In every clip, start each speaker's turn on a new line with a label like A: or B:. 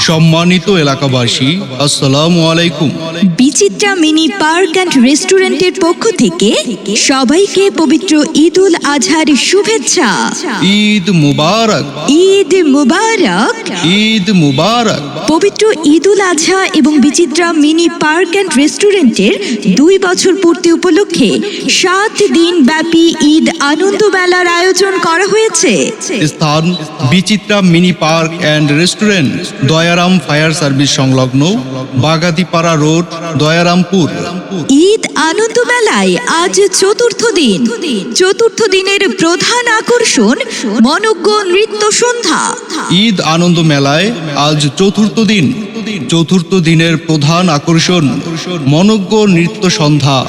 A: সম্মানিত এলাকাবাসী, আসসালামু আলাইকুম।
B: বিচিত্রা মিনি পার্ক অ্যান্ড রেস্টুরেন্টের পক্ষ থেকে সবাইকে পবিত্র ঈদ উল আজহার শুভেচ্ছা।
A: ঈদ মুবারক,
B: ঈদ মুবারক।
A: ঈদ মুবারক।
B: পবিত্র ঈদ উল আজহা এবং বিচিত্রা মিনি পার্ক অ্যান্ড রেস্টুরেন্টের 2 বছর পূর্তি উপলক্ষে 7 দিন ব্যাপী ঈদ আনন্দ মেলার আয়োজন করা হয়েছে।
A: স্থান Bichitra mini park and restaurant, Dayaram fire service সংলগ্ন, বাগাতিপাড়া রোড, দয়ারামপুর।
B: ঈদ আনন্দ মেলায় আজ চতুর্থ দিন। চতুর্থ দিনের প্রধান আকর্ষণ মনোজ্ঞ নৃত্য সন্ধ্যা।
A: ঈদ আনন্দ মেলায় আজ চতুর্থ দিন। চতুর্থ দিনের প্রধান আকর্ষণ মনোজ্ঞ নৃত্য সন্ধ্যা।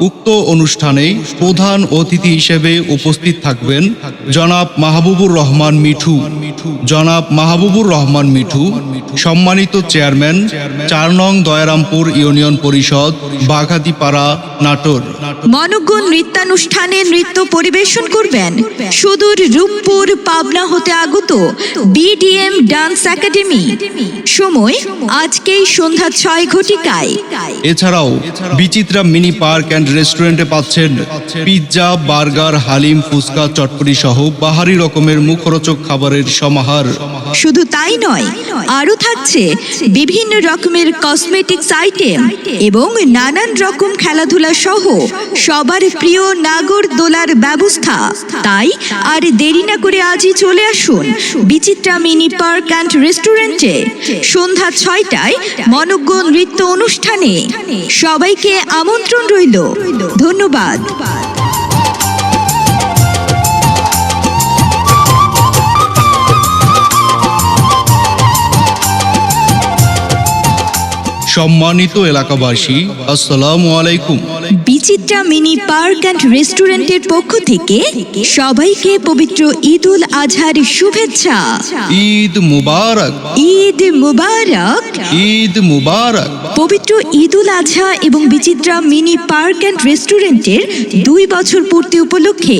A: উক্ত অনুষ্ঠানে প্রধান অতিথি হিসেবে উপস্থিত থাকবেন জনাব মাহবুবুর রহমান মিঠু। জনাব মাহবুবুর রহমান মিঠু, সম্মানিত চেয়ারম্যান, 4 নং দয়ারামপুর ইউনিয়ন পরিষদ, বাঘাতিপাড়া, নাটোর।
B: মনোজ্ঞ নৃত্যানুষ্ঠানে নৃত্য পরিবেশন করবেন সুদূর রূপপুর পাবনা হতে আগত বিডিএম ডান্স একাডেমি। সময় আজকেই সন্ধ্যা 6 ঘটিকায়।
A: এছাড়াও বিচিত্রা মিনি পার্ক অ্যান্ড রেস্টুরেন্টে পাচ্ছেন পিৎজা, বার্গার, হালিম, ফুচকা, চটপটি সহ বাহারি রকমের মুখরোচক খাবারের সমাহার।
B: শুধু তাই নয়, আরো থাকছে বিভিন্ন রকমের কসমেটিক্স আইটেম এবং নানান রকম খেলাধুলা সহ সবার প্রিয় নাগরদোলার ব্যবস্থা। তাই আর দেরি না করে আজই চলে আসুন বিচিত্রা মিনি পার্ক অ্যান্ড রেস্টুরেন্টে সন্ধ্যা 6টায় মনোজ্ঞ নৃত্য অনুষ্ঠানে। সবাইকে আমন্ত্রণ রইল। ধন্যবাদ।
A: সম্মানিত এলাকাবাসী, আসসালামু আলাইকুম।
B: বিচিত্রা মিনি পার্ক অ্যান্ড রেস্টুরেন্টের পক্ষ থেকে সবাইকে পবিত্র ঈদ উল আজহার শুভেচ্ছা।
A: ঈদ মুবারক,
B: ঈদ মুবারক।
A: ঈদ মুবারক।
B: পবিত্র ঈদ উল আজহা এবং বিচিত্রা মিনি পার্ক অ্যান্ড রেস্টুরেন্টের 2 বছর পূর্তি উপলক্ষে